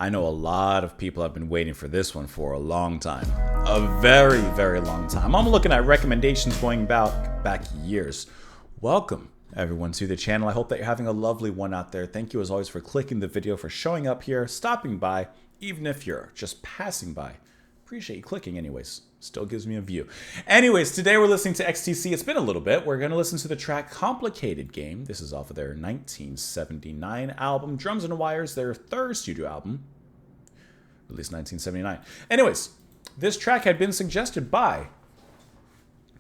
I know a lot of people have been waiting for this one for a long time. A very, very long time. I'm looking at recommendations going back years. Welcome, everyone, to the channel. I hope that you're having a lovely one out there. Thank you, as always, for clicking the video, for showing up here, stopping by, even if you're just passing by. Appreciate you clicking anyways. Still gives me a view. Anyways, today we're listening to XTC. It's been a little bit. We're going to listen to the track Complicated Game. This is off of their 1979 album, Drums and Wires, their third studio album, released 1979. Anyways, this track had been suggested by,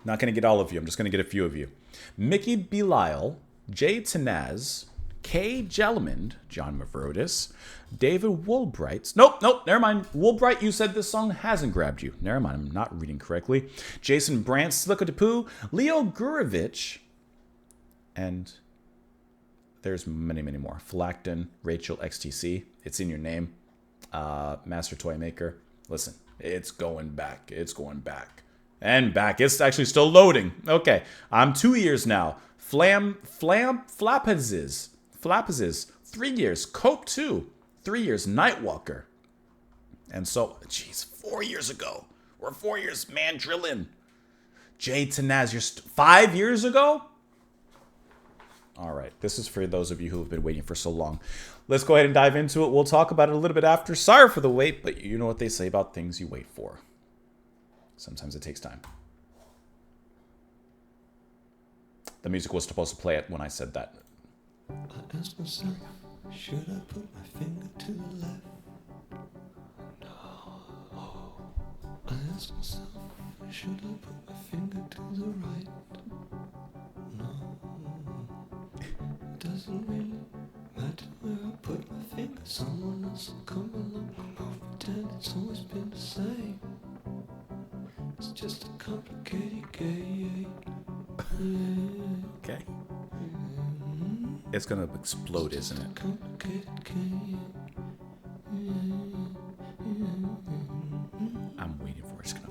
not going to get all of you, I'm just going to get a few of you. Mickey Belisle, Jay Tanaz, Kay Jellemond, John Mavrodis, David Woolbright. Nope, never mind. Woolbright, you said this song hasn't grabbed you. Never mind, I'm not reading correctly. Jason Brandt, Slicko DePoo, Leo Gurevich, and there's many, many more. Phylacton, Rachel XTC, it's in your name. Master Toy Maker. Listen, it's going back. It's going back. And back. It's actually still loading. Okay, I'm 2 years now. Flapazes, 3 years. Cope 2, 3 years. Nightwalker. And so, geez, 4 years ago. We're 4 years, man, drilling. Jay Tanaz, you're 5 years ago? All right, this is for those of you who have been waiting for so long. Let's go ahead and dive into it. We'll talk about it a little bit after. Sorry for the wait, but you know what they say about things you wait for. Sometimes it takes time. The music was supposed to play it when I said that. I asked myself, should I put my finger to the left? No. I asked myself, should I put my finger to the right? No. It doesn't really matter where I put my finger. Someone else will come along. I'll pretend it's always been the same. It's just a complicated game. Okay. It's gonna explode, isn't it? I'm waiting for it. It's gonna.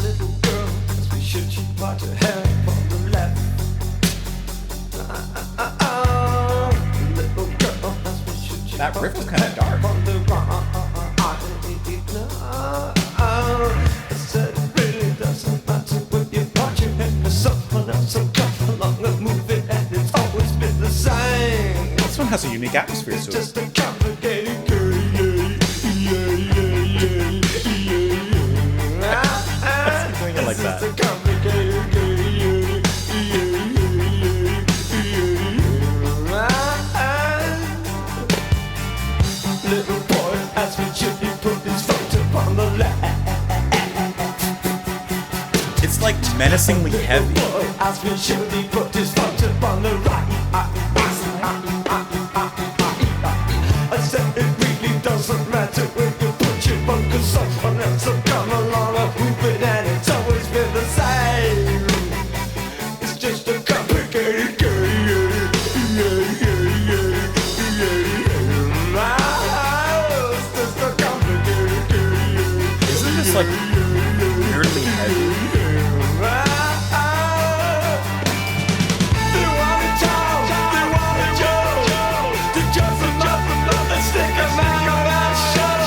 Little girl, as we should, she part her hair on the left. Little girl, as we should, she That riff was kind of dark. on the right. I said it really doesn't matter when you part your hair. Someone else will come along and move it, and it's always been the same. This one has a unique atmosphere It's to it. just a complicated game. Doing it like that. It's a complicated game. Little boy asked me should he put his foot upon the left. It's like menacingly heavy. Little boy asked me should he put his foot upon the right. I said it really doesn't matter where you put your foot, 'cause someone else will come along and move it, and it's always been the same. It's just a complicated game. It's just a complicated game. Isn't this like weirdly heavy? They wanna talk, they wanna joke, to just another stick a man on that show.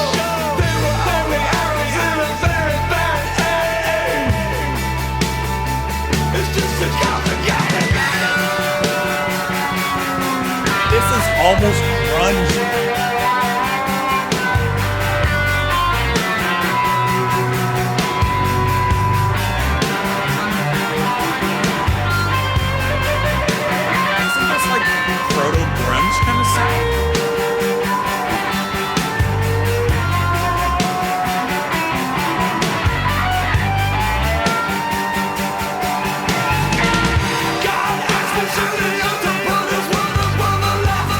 They were only arrows in a very bad aim. It's just a complicated game. This is almost grunge. Isn't this like proto-grunge kind of sound? God asked me to the earth to put his word upon the left.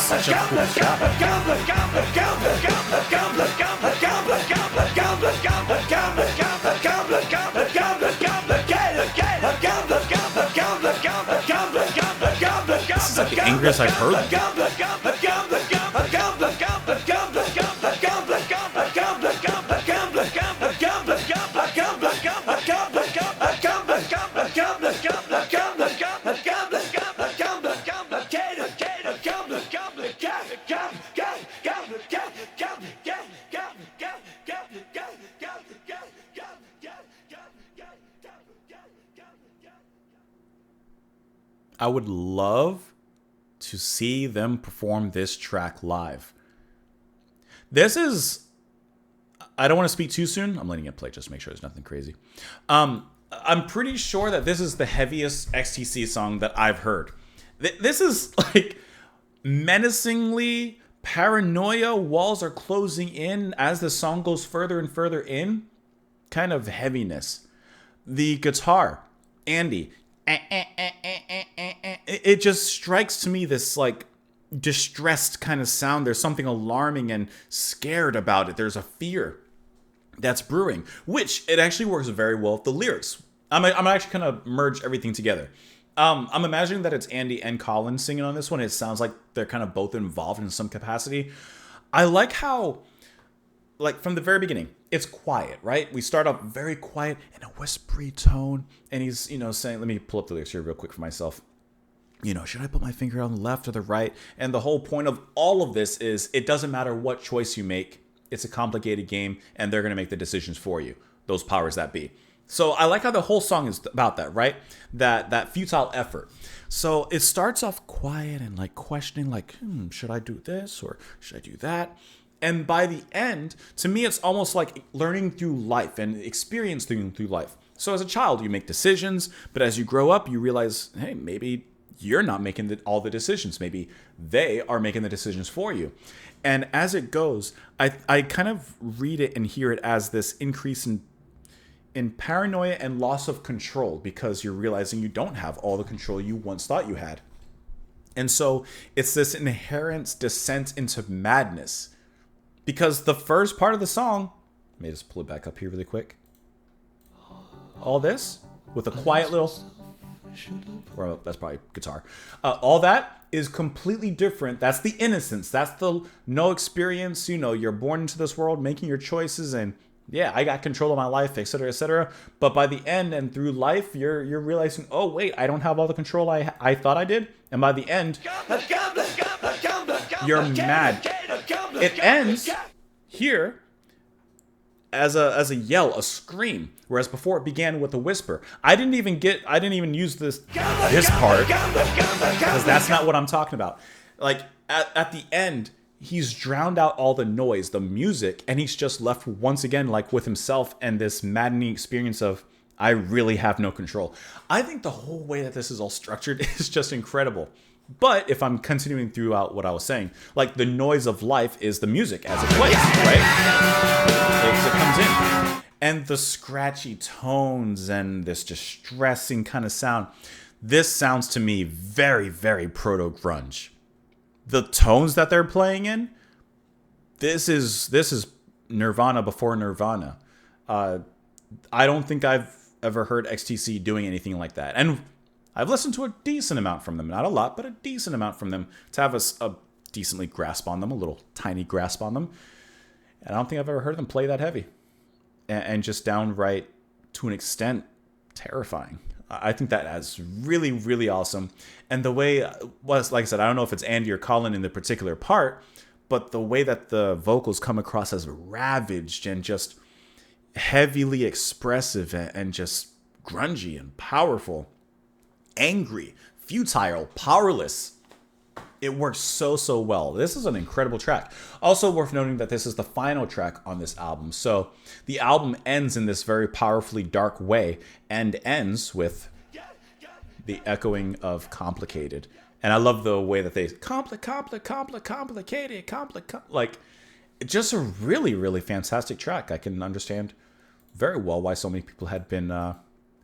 Such a cool shot. This is like the angriest I've heard. I would love to see them perform this track live. This is, I don't want to speak too soon. I'm letting it play just to make sure there's nothing crazy. I'm pretty sure that this is the heaviest XTC song that I've heard. This is like menacingly paranoia. Walls are closing in as the song goes further and further in. Kind of heaviness. The guitar, Andy, it just strikes to me this like distressed kind of sound. There's something alarming and scared about it. There's a fear that's brewing, which it actually works very well with the lyrics. I'm actually going to merge everything together. I'm imagining that it's Andy and Colin singing on this one. It sounds like they're kind of both involved in some capacity. I like how, like, from the very beginning, it's quiet, right? We start off very quiet in a whispery tone. And he's, saying, let me pull up the lyrics here real quick for myself. Should I put my finger on the left or the right? And the whole point of all of this is it doesn't matter what choice you make. It's a complicated game and they're going to make the decisions for you. Those powers that be. So I like how the whole song is about that, right? That futile effort. So it starts off quiet and like questioning, like, should I do this or should I do that? And by the end, to me, it's almost like learning through life and experiencing through life. So as a child, you make decisions, but as you grow up, you realize, hey, maybe you're not making all the decisions. Maybe they are making the decisions for you. And as it goes, I kind of read it and hear it as this increase in paranoia and loss of control because you're realizing you don't have all the control you once thought you had. And so it's this inherent descent into madness. Because the first part of the song, let me just pull it back up here really quick. All this with a quiet little, or that's probably guitar. All that is completely different. That's the innocence. That's the no experience. You're born into this world, making your choices, and yeah, I got control of my life, etc., etc. But by the end and through life, you're realizing, oh wait, I don't have all the control I thought I did. And by the end, you're mad. It ends here as a yell, a scream, whereas before it began with a whisper. I didn't even use this part because that's not what I'm talking about. Like at the end, he's drowned out all the noise, the music, and he's just left once again like with himself and this maddening experience of I really have no control. I think the whole way that this is all structured is just incredible. But if I'm continuing throughout what I was saying, like the noise of life is the music as it plays, right? It comes in. And the scratchy tones and this distressing kind of sound. This sounds to me very, very proto-grunge. The tones that they're playing in, this is Nirvana before Nirvana. I don't think I've ever heard XTC doing anything like that. And I've listened to a decent amount from them. Not a lot, but a decent amount from them to have a decently grasp on them, a little tiny grasp on them. And I don't think I've ever heard them play that heavy. And just downright, to an extent, terrifying. I think that is really, really awesome. And the way, like I said, I don't know if it's Andy or Colin in the particular part, but the way that the vocals come across as ravaged and just heavily expressive and just grungy and powerful. Angry, futile, powerless. It works so well. This is an incredible track. Also worth noting that this is the final track on this album. So the album ends in this very powerfully dark way and ends with the echoing of Complicated. And I love the way that they complicated, like, just a really fantastic track. I can understand very well why so many people had been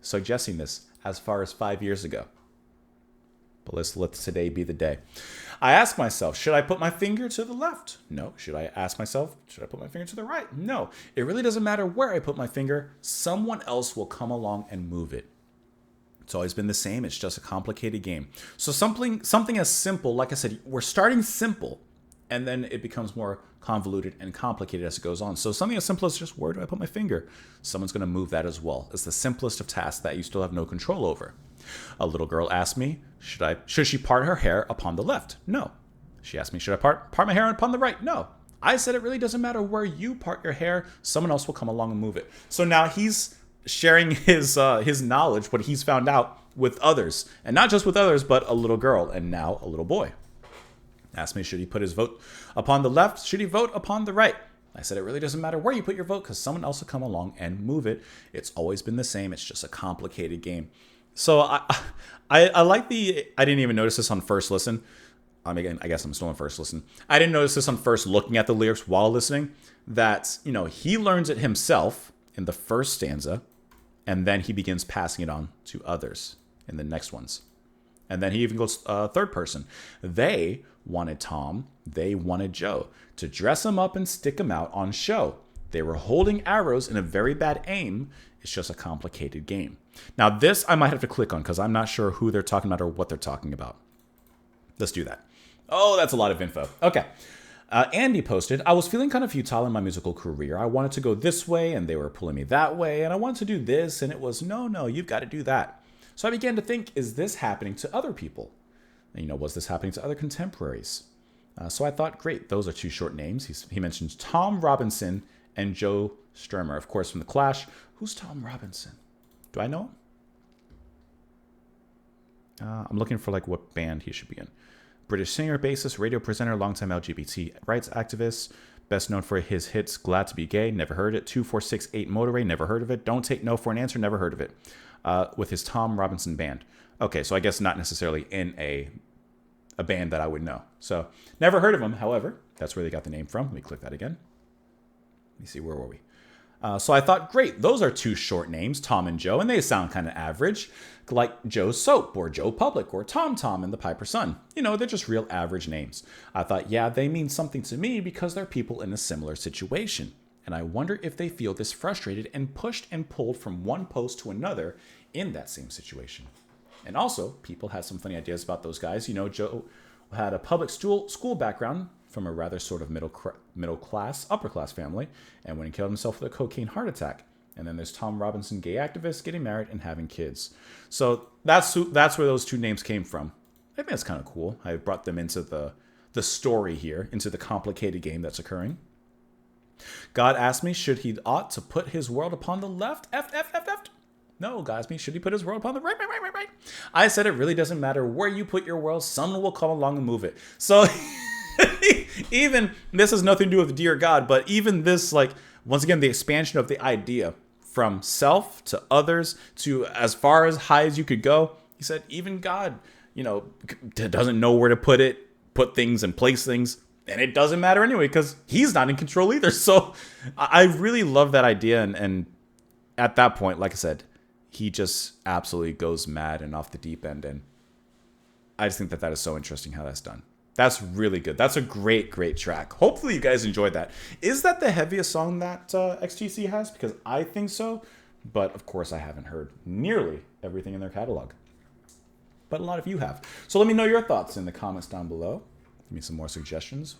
suggesting this as far as 5 years ago. But let's let today be the day. I ask myself, should I put my finger to the left? No. Should I ask myself, should I put my finger to the right? No. It really doesn't matter where I put my finger. Someone else will come along and move it. It's always been the same. It's just a complicated game. So something as simple, like I said, we're starting simple, and then it becomes more convoluted and complicated as it goes on. So something as simple as just, where do I put my finger? Someone's going to move that as well. It's the simplest of tasks that you still have no control over. A little girl asked me, should she part her hair upon the left? No. She asked me, should I part my hair upon the right? No. I said it really doesn't matter where you part your hair. Someone else will come along and move it. So now he's sharing his knowledge, what he's found out, with others. And not just with others, but a little girl and now a little boy. Asked me, should he put his vote upon the left? Should he vote upon the right? I said, it really doesn't matter where you put your vote because someone else will come along and move it. It's always been the same. It's just a complicated game. So I like I didn't even notice this on first listen. I guess I'm still on first listen. I didn't notice this on first looking at the lyrics while listening, that, he learns it himself in the first stanza, and then he begins passing it on to others in the next ones. And then he even goes third person. They wanted Tom, they wanted Joe to dress him up and stick him out on show. They were holding arrows in a very bad aim. It's just a complicated game. Now this I might have to click on because I'm not sure who they're talking about or what they're talking about. Let's do that. Oh, that's a lot of info. Okay. Andy posted, I was feeling kind of futile in my musical career. I wanted to go this way and they were pulling me that way. And I wanted to do this and it was, no, you've got to do that. So I began to think, is this happening to other people? Was this happening to other contemporaries? So I thought, great, those are two short names. He mentions Tom Robinson and Joe Strummer, of course, from The Clash. Who's Tom Robinson? Do I know him? I'm looking for what band he should be in. British singer, bassist, radio presenter, longtime LGBT rights activist. Best known for his hits Glad to Be Gay, never heard it. 2468 Motorway, never heard of it. Don't Take No for an Answer, never heard of it. With his Tom Robinson band. Okay, so I guess not necessarily in a band that I would know. So never heard of him, however. That's where they got the name from. Let me click that again. Let me see, where were we? So I thought, great, those are two short names, Tom and Joe, and they sound kind of average, like Joe Soap or Joe Public or Tom and the Piper Son. They're just real average names. I thought, yeah, they mean something to me because they're people in a similar situation. And I wonder if they feel this frustrated and pushed and pulled from one post to another in that same situation. And also, people had some funny ideas about those guys. Joe had a public school background from a rather sort of middle class, upper class family, and when he killed himself with a cocaine heart attack. And then there's Tom Robinson, gay activist, getting married and having kids. So that's where those two names came from. I think that's kind of cool. I brought them into the story here, into the complicated game that's occurring. God asked me, should he ought to put his world upon the left? F. No, God asked me, should he put his world upon the right? I said it really doesn't matter where you put your world. Someone will come along and move it. So even, this has nothing to do with Dear God, but even this, once again, the expansion of the idea from self to others to as far as high as you could go. He said, even God, doesn't know where to put things and place things. And it doesn't matter anyway, because he's not in control either. So I really love that idea. And at that point, like I said, he just absolutely goes mad and off the deep end. And I just think that is so interesting how that's done. That's really good. That's a great track. Hopefully you guys enjoyed that. Is that the heaviest song that XTC has? Because I think so. But of course, I haven't heard nearly everything in their catalog. But a lot of you have. So let me know your thoughts in the comments down below. Give me some more suggestions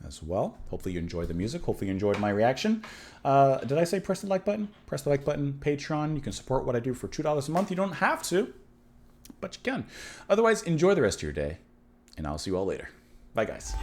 as well. Hopefully you enjoyed the music. Hopefully you enjoyed my reaction. Did I say press the like button? Press the like button. Patreon. You can support what I do for $2 a month. You don't have to, but you can. Otherwise, enjoy the rest of your day, and I'll see you all later. Bye, guys.